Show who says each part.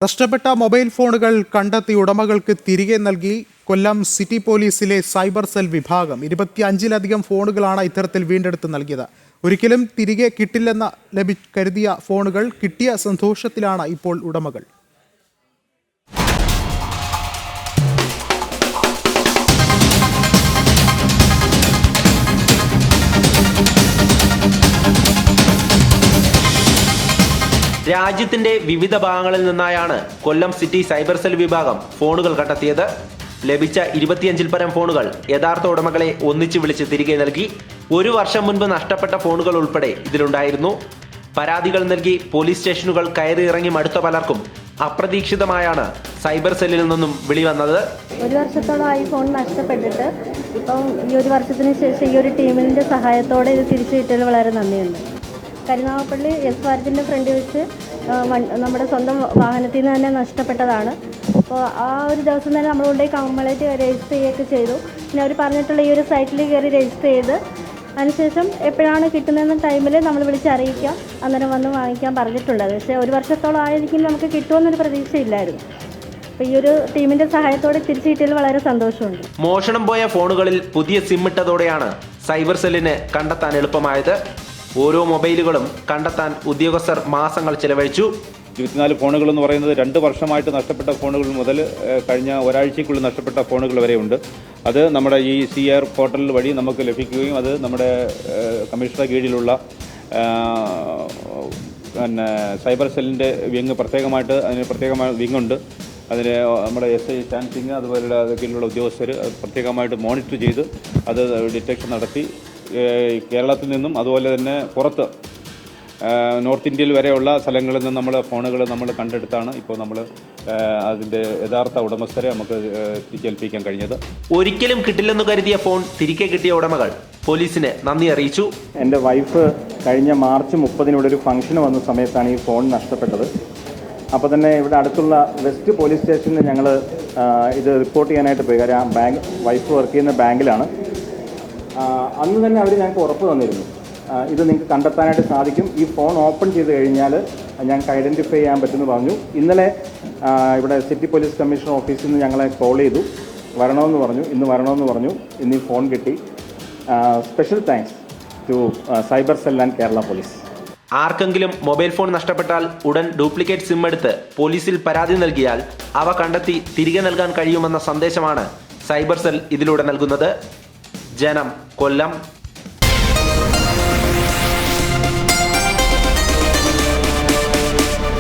Speaker 1: നഷ്ടപ്പെട്ട മൊബൈൽ ഫോണുകൾ കണ്ടെത്തി ഉടമകൾക്ക് തിരികെ നൽകി കൊല്ലം സിറ്റി പോലീസിലെ സൈബർ സെൽ വിഭാഗം. 25-ലധികം ഫോണുകളാണ് ഇത്തരത്തിൽ വീണ്ടെടുത്ത് നൽകിയത്. ഒരിക്കലും തിരികെ കിട്ടില്ലെന്ന് കരുതിയ ഫോണുകൾ കിട്ടിയ സന്തോഷത്തിലാണ് ഇപ്പോൾ ഉടമകൾ.
Speaker 2: രാജ്യത്തിന്റെ വിവിധ ഭാഗങ്ങളിൽ നിന്നായാണ് കൊല്ലം സിറ്റി സൈബർ സെൽ വിഭാഗം ഫോണുകൾ കണ്ടെത്തിയത്. ലഭിച്ച 25-ൽ പരം ഫോണുകൾ യഥാർത്ഥ ഉടമകളെ ഒന്നിച്ചു വിളിച്ച് തിരികെ നൽകി. 1 വർഷം മുൻപ് നഷ്ടപ്പെട്ട ഫോണുകൾ ഉൾപ്പെടെ ഇതിലുണ്ടായിരുന്നു. പരാതികൾ നൽകി പോലീസ് സ്റ്റേഷനുകൾ കയറി ഇറങ്ങി മടുത്ത പലർക്കും അപ്രതീക്ഷിതമായാണ് സൈബർ സെല്ലിൽ നിന്നും വിളി വന്നത്.
Speaker 3: 1 വർഷത്തോളമായി ഫോൺ നഷ്ടപ്പെട്ടിട്ട് ഇപ്പം ഈ 1 വർഷത്തിന് ശേഷം ഈ ഒരു ടീമിന്റെ സഹായത്തോടെ ഇത് തിരിച്ചു കിട്ടിയതിൽ വളരെ നന്ദിയുണ്ട്. കരുനാഗപ്പള്ളി എസ് വാരത്തിൻ്റെ ഫ്രണ്ട് വെച്ച് നമ്മുടെ സ്വന്തം വാഹനത്തിൽ നിന്ന് തന്നെ നഷ്ടപ്പെട്ടതാണ്. അപ്പോൾ ആ ഒരു ദിവസം തന്നെ നമ്മൾ കൊണ്ടുപോയി കംപ്ലൈൻറ്റ് രജിസ്റ്റർ ചെയ്യുകയൊക്കെ ചെയ്തു. പിന്നെ അവർ പറഞ്ഞിട്ടുള്ള ഈ ഒരു സൈറ്റിൽ കയറി രജിസ്റ്റർ ചെയ്ത് അതിനുശേഷം എപ്പോഴാണ് കിട്ടുന്നതെന്ന ടൈമിൽ നമ്മൾ വിളിച്ചറിയിക്കാം, അന്നേരം വന്ന് വാങ്ങിക്കാൻ പറഞ്ഞിട്ടുള്ളത്. പക്ഷേ 1 വർഷത്തോളം ആയിരിക്കും നമുക്ക് കിട്ടുമെന്നൊരു പ്രതീക്ഷയില്ലായിരുന്നു. അപ്പോൾ ഈ ഒരു ടീമിൻ്റെ സഹായത്തോടെ തിരിച്ചു കിട്ടിയതിൽ വളരെ സന്തോഷമുണ്ട്.
Speaker 2: മോഷണം പോയ ഫോണുകളിൽ പുതിയ സിം ഇട്ടതോടെയാണ് സൈബർ സെല്ലിന് കണ്ടെത്താൻ എളുപ്പമായത്. ഓരോ മൊബൈലുകളും കണ്ടെത്താൻ ഉദ്യോഗസ്ഥർ മാസങ്ങൾ ചെലവഴിച്ചു.
Speaker 4: 24 ഫോണുകൾ എന്ന് പറയുന്നത് 2 വർഷമായിട്ട് നഷ്ടപ്പെട്ട ഫോണുകൾ മുതൽ കഴിഞ്ഞ ഒരാഴ്ചയ്ക്കുള്ളിൽ നഷ്ടപ്പെട്ട ഫോണുകൾ വരെയുണ്ട്. അത് നമ്മുടെ ഈ CR പോർട്ടൽ വഴി നമുക്ക് ലഭിക്കുകയും അത് നമ്മുടെ കമ്മീഷണറുടെ കീഴിലുള്ള പിന്നെ സൈബർ സെല്ലിൻ്റെ വിങ് പ്രത്യേകമായിട്ട് അതിന് പ്രത്യേകമായ വിങ്ങുണ്ട്. അതിന് നമ്മുടെ SI ചാൻ സിംഗ് അതുപോലുള്ള കീഴിലുള്ള ഉദ്യോഗസ്ഥർ പ്രത്യേകമായിട്ട് മോണിറ്റർ ചെയ്ത് അത് ഡിറ്റക്ഷൻ നടത്തി കേരളത്തിൽ നിന്നും അതുപോലെ തന്നെ പുറത്ത് നോർത്ത് ഇന്ത്യയിൽ വരെയുള്ള സ്ഥലങ്ങളിൽ നിന്ന് നമ്മൾ ഫോണുകൾ നമ്മൾ കണ്ടെടുത്താണ് ഇപ്പോൾ നമ്മൾ അതിൻ്റെ യഥാർത്ഥ ഉടമസ്ഥരെ നമുക്ക് തിരിച്ചേൽപ്പിക്കാൻ കഴിഞ്ഞത്.
Speaker 2: ഒരിക്കലും കിട്ടില്ലെന്ന് കരുതിയ ഫോൺ തിരികെ കിട്ടിയ ഉടമകൾ പോലീസിന് നന്ദി അറിയിച്ചു.
Speaker 5: എൻ്റെ വൈഫ് കഴിഞ്ഞ മാർച്ച് 30 ഒരു ഫംഗ്ഷന് വന്ന സമയത്താണ് ഈ ഫോൺ നഷ്ടപ്പെട്ടത്. അപ്പോൾ തന്നെ ഇവിടെ അടുത്തുള്ള വെസ്റ്റ് പോലീസ് സ്റ്റേഷനിൽ ഞങ്ങൾ ഇത് റിപ്പോർട്ട് ചെയ്യാനായിട്ട് പോയി. കാര്യം വൈഫ് വർക്ക് ചെയ്യുന്ന ബാങ്കിലാണ്. അന്ന് തന്നെ അവർ ഞങ്ങൾക്ക് ഉറപ്പ് തന്നിരുന്നു, ഇത് നിങ്ങൾക്ക് കണ്ടെത്താനായിട്ട് സാധിക്കും, ഈ ഫോൺ ഓപ്പൺ ചെയ്ത് കഴിഞ്ഞാൽ ഞങ്ങൾക്ക് ഐഡൻറ്റിഫൈ ചെയ്യാൻ പറ്റുമെന്ന് പറഞ്ഞു. ഇന്നലെ ഇവിടെ സിറ്റി പോലീസ് കമ്മീഷണർ ഓഫീസിൽ നിന്ന് ഞങ്ങളെ കോൾ ചെയ്തു, വരണമെന്ന് പറഞ്ഞു. ഇന്ന് വരണമെന്ന് പറഞ്ഞു. ഇന്ന് ഈ ഫോൺ കിട്ടി. Special thanks to cyber cell and Kerala police.
Speaker 2: ആർക്കെങ്കിലും മൊബൈൽ ഫോൺ നഷ്ടപ്പെട്ടാൽ ഉടൻ ഡ്യൂപ്ലിക്കേറ്റ് സിം എടുത്ത് പോലീസിൽ പരാതി നൽകിയാൽ അവ കണ്ടെത്തി തിരികെ നൽകാൻ കഴിയുമെന്ന സന്ദേശമാണ് സൈബർ സെൽ ഇതിലൂടെ നൽകുന്നത്. ജനം, കൊല്ലം.